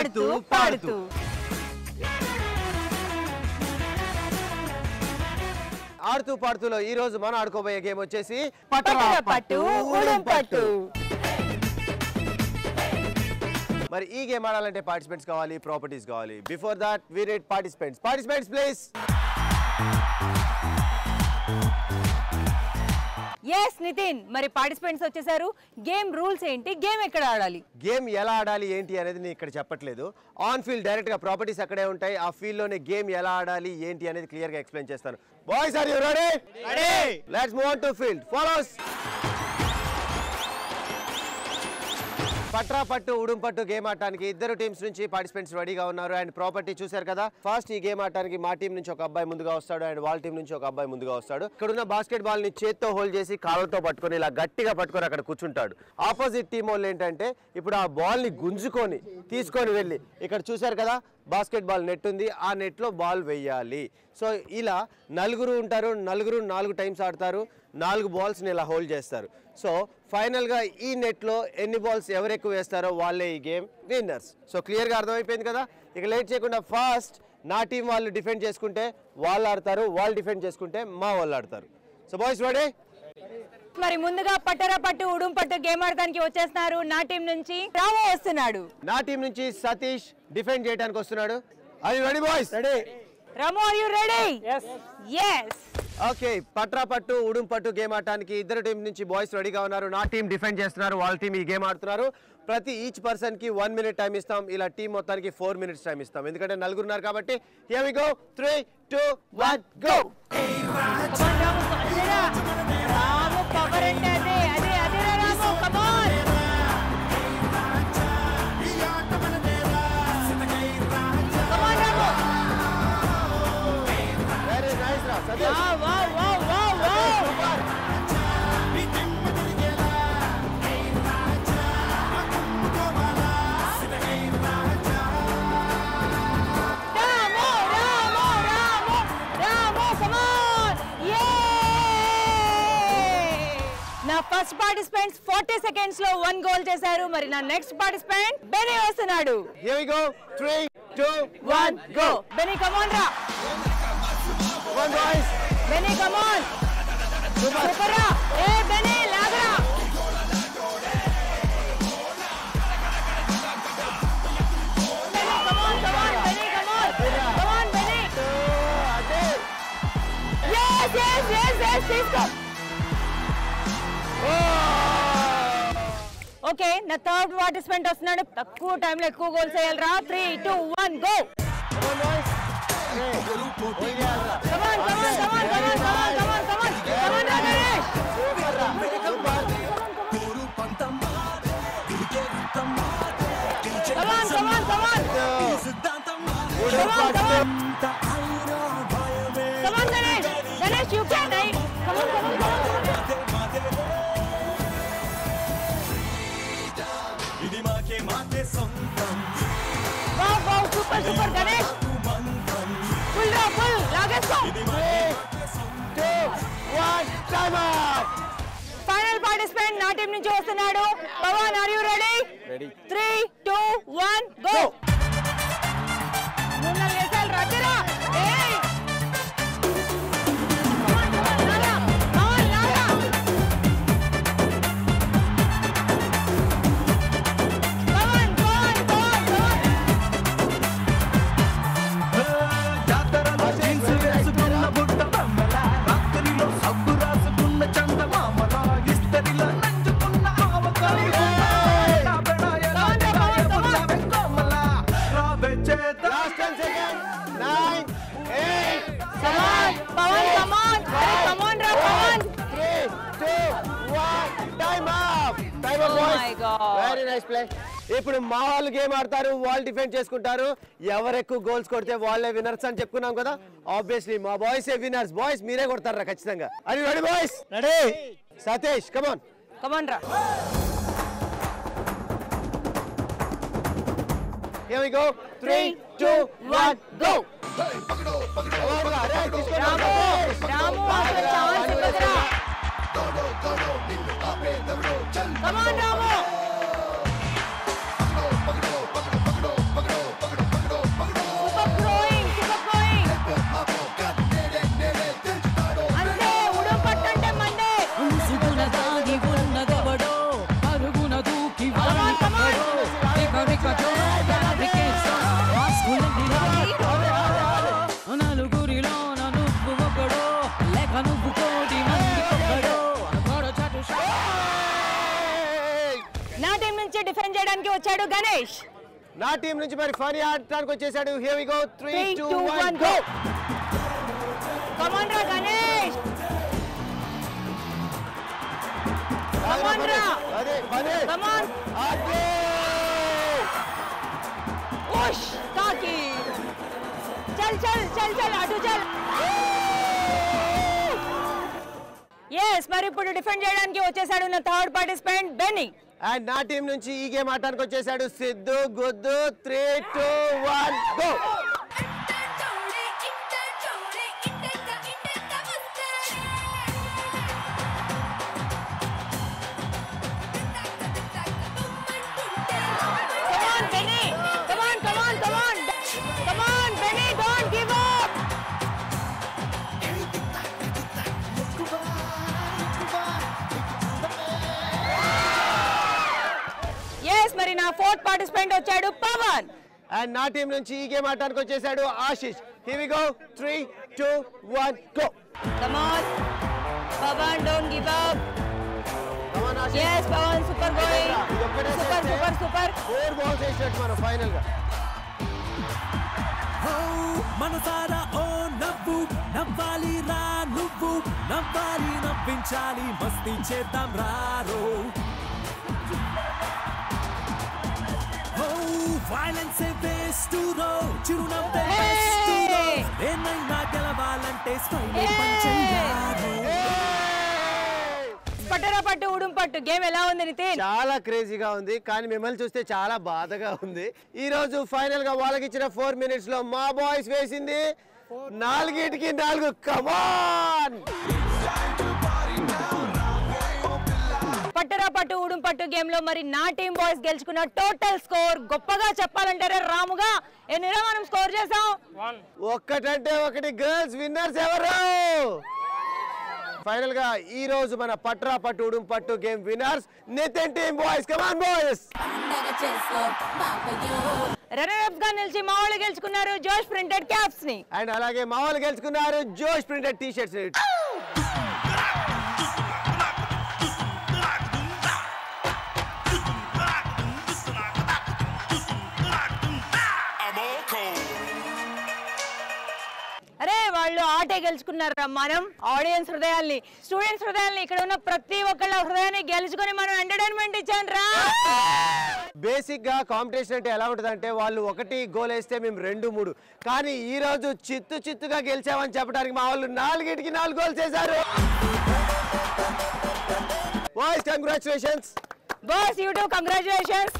ఆడుతూ పాడుతూ. ఆడుతూ పాడుతూలో ఈ రోజు మనం ఆడుకోబోయే గేమ్ వచ్చేసి పట్టరా పట్టు ఉడుం పట్టు. మరి ఈ గేమ్ ఆడాలంటే పార్టిసిపెంట్స్ కావాలి, ప్రాపర్టీస్ కావాలి. Before that we read participants please. yes Nitin, మరి పార్టిసిపెంట్స్ వచ్చేసారు. గేమ్ రూల్స్ ఏంటి, గేమ్ ఎక్కడ ఆడాలి, గేమ్ ఎలా ఆడాలి ఏంటి అనేది నేను ఇక్కడ చెప్పట్లేదు. ఆన్ ఫీల్డ్ డైరెక్ట్ గా ప్రాపర్టీస్ అక్కడే ఉంటాయి. ఆ ఫీల్డ్ లోనే గేమ్ ఎలా ఆడాలి ఏంటి అనేది క్లియర్ గా ఎక్స్ప్లెయిన్ చేస్తాను. Boys are you ready? Let's move on to field. Follows. పట్రా పట్టు ఉడుం పట్టు గేమ్ ఆడటానికి ఇద్దరు టీమ్స్ నుంచి పార్టిసిపెంట్స్ రెడీగా ఉన్నారు. అండ్ ప్రాపర్టీ చూశారు కదా. ఫస్ట్ ఈ గేమ్ ఆడటానికి మా టీం నుంచి ఒక అబ్బాయి ముందుగా వస్తాడు అండ్ వాళ్ళ టీం నుంచి ఒక అబ్బాయి ముందుగా వస్తాడు. ఇక్కడ ఉన్న బాస్కెట్ బాల్ ని చేత్తో హోల్డ్ చేసి కాళ్ళతో పట్టుకొని ఇలా గట్టిగా పట్టుకొని అక్కడ కూర్చుంటాడు. ఆపోజిట్ టీం వాళ్ళు ఏంటంటే ఇప్పుడు ఆ బాల్ ని గుంజుకొని తీసుకొని వెళ్ళి ఇక్కడ చూశారు కదా బాస్కెట్ బాల్ నెట్ ఉంది, ఆ నెట్ లో బాల్ వేయాలి. సో ఇలా నలుగురు ఉంటారు, నలుగురు 4 టైమ్స్ ఆడతారు. 4 బాల్స్ ని ఇలా హోల్డ్ చేస్తారు. సో ఫైనల్ గా ఈ నెట్ లో ఎన్ని బాల్స్ ఎవరు ఎక్కువ వేస్తారో వాళ్ళే ఈ గేమ్ విన్నర్స్. సో క్లియర్ గా అర్థమైపోయింది కదా. ఇక లేట్ చేయకుండా ఫస్ట్ నా టీం వాళ్ళు డిఫెండ్ చేసుకుంటే వాళ్ళు ఆడతారు, వాళ్ళు డిఫెండ్ చేసుకుంటే మా వాళ్ళు ఆడతారు. So boys ready? మరి ముందుగా పట్టరా పట్టు ఉడుం పట్టు గేమ్ ఆడడానికి వచ్చేస్తున్నారు. నా టీం నుంచి రాము వస్తున్నాడు. నా టీం నుంచి సతీష్ డిఫెండ్ చేయడానికి వస్తున్నాడు. Are you ready boys? Ready. Ramu are you ready? yes okay, పట్రా పట్టు ఉడుం పట్టు గేమ్ ఆడటానికి ఇద్దరు టీం నుంచి బాయ్స్ రెడీగా ఉన్నారు. నా టీం డిఫెండ్ చేస్తున్నారు, వాళ్ళ టీం ఈ గేమ్ ఆడుతున్నారు. ప్రతి ఈచ్ పర్సన్ కి 1 minute టైం ఇస్తాం. ఇలా టీం మొత్తానికి 4 minutes టైం ఇస్తాం, ఎందుకంటే నలుగురు ఉన్నారు కాబట్టి. Here we go. 3 2 1 go. Ramu power అంటే అదే Ramu come on. Very nice రా సతీష్. వావ్ నా ఫస్ట్ పార్టిసిపెంట్స్ 40 seconds లో 1 goal చేశారు. మరి నా నెక్స్ట్ పార్టిసిపెంట్ బెనీ వస్తున్నాడు. Here we go. 3 2 1 go. Benny come on రా. Come on boys. Benny come on. Super రా. ఏ బెనీ లాగరా. Benny come on Benny come on Benny. అదే. yes తీసుకో. ఓకే, నా థర్డ్ పార్టిసిపెంట్ వస్తున్నాడు. తక్కువ టైంలో ఎక్కువ గోల్స్ చేయాలరా. 3 2 1 go. Ganesh, you can. Come on. Wow, super Ganesh. Pull లాగేసుకో. 3 2 1 టైమ్ అవుట్. ఫైనల్ పార్టిసిపెంట్ నా టీం నుంచి వస్తున్నాడు. Pavan are you ready? Ready. 3 2 1 go. ముందర లేసాల్ రాజరా. ఏయ్ ఇప్పుడు మా వాళ్ళు గేమ్ ఆడతారు, వాళ్ళు డిఫెండ్ చేసుకుంటారు. ఎవరు ఎక్కువ గోల్స్ కొడితే వాళ్ళే విన్నర్స్ అని చెప్పుకున్నాం కదా. ఆబ్వియస్లీ మా బాయ్స్ ఏ విన్నర్స్. బాయ్స్ మీరే కొడతారా ఖచ్చితంగా. అది ready boys? Ready. Satish come on రా. Here we go. 3 2 1 go. Ramu chance ఇవ్వదురా. Come on, Ramu. వచ్చాడు గణేష్. నా టీం నుంచి మరి ఫనీ ఆడటానికి వచ్చేసాడు. Here we go 3 2 1 go. Come on రా గణేష్. కమ్ ఆన్ రా. అదే ఫనీ. Come on. అదే. ఓష్ కాకి. చల్ చల్ చల్ చల్ అటు చల్. yes మరి ఇప్పుడు డిఫెండ్ చేయడానికి వచ్చేసాడు నా థర్డ్ పార్టిసిపెంట్ బెన్నీ. అండ్ నా టీం నుంచి ఈ గేమ్ ఆడటానికి వచ్చేసాడు సిద్ధు గుద్దు. 3 2 1 గో. మరి నా ఫోర్త్ పార్టిసిపెంట్ వచ్చాడు పవన్. అండ్ నా టీం నుంచి ఈ గేమ్ ఆడటానికి వచ్చేసాడు Ashish. Here we go 3 2 1 go. Come on Pavan, don't give up. Come on Ashish. yes Pavan super going. Super super super. 4 balls వేసాడు మనం ఫైనల్ గా. మనసారా ఓ నవ్వు నవ్వాలి రా నువ్వు, నవ్వాలి నవ్వించాలి మస్తీ చేద్దాం రారో. వైలెన్స్ వేస్ట్ రో, చిరునవ్వే బెస్ట్ రో, ఏమైనా గెలవాలంటే స్మైల్ పంచేయాలి. పట్టరా పట్టు ఉడుం పట్టు గేమ్ ఎలా ఉంది నితిన్? చాలా క్రేజీగా ఉంది, కానీ మిమ్మల్ని చూస్తే చాలా బాధగా ఉంది. ఈ రోజు ఫైనల్ గా వాళ్ళకి ఇచ్చిన 4 minutes లో మా బాయ్స్ వేసింది 4కి 4. కమాన్. పట్టరా పట్టు ఉడుం పట్టు గేమ్ లో మరి నా టీం బాయ్స్ గెలుచుకున్న టోటల్ స్కోర్ గొప్పగా చెప్పాలంటారా రాముగా ఎన్నిరా మనం స్కోర్ చేసాం? 1. ఒక్కటంటే ఒకటి గర్ల్స్ విన్నర్స్ ఎవరు? ఫైనల్ గా ఈ రోజు మన పట్రా పట్టు ఉడుం పట్టు game winners Nitin team boys. Come on boys. Runner up గా నిలిచి మా వాళ్ళు గెలుచుకున్నారు జోష్ ప్రింటెడ్ క్యాప్స్ ని. అండ్ అలాగే మా వాళ్ళు గెలుచుకున్నారు జోష్ ప్రింటెడ్ టీ షర్ట్స్ ని. అరే వాళ్ళు ఆటే గెలుచుకున్నారా, మనం ఆడియన్స్ హృదయాల్ని, స్టూడెంట్స్ హృదయాల్ని, ఇక్కడ ఉన్న ప్రతి ఒక్కళ్ళ హృదయాన్ని గెలుచుకొని మనం ఎంటర్టైన్మెంట్ ఇచ్చాను రా. బేసిక్ గా కాంపిటీషన్ అంటే ఎలా ఉంటుంది అంటే వాళ్ళు 1 గోల్ వేస్తే మేము 2 3, కానీ ఈ రోజు చిత్తుగా గెలిచామని చెప్పడానికి మా వాళ్ళు 4కి 4 గోల్స్ చేశారు. Boys congratulations. Boys you two congratulations.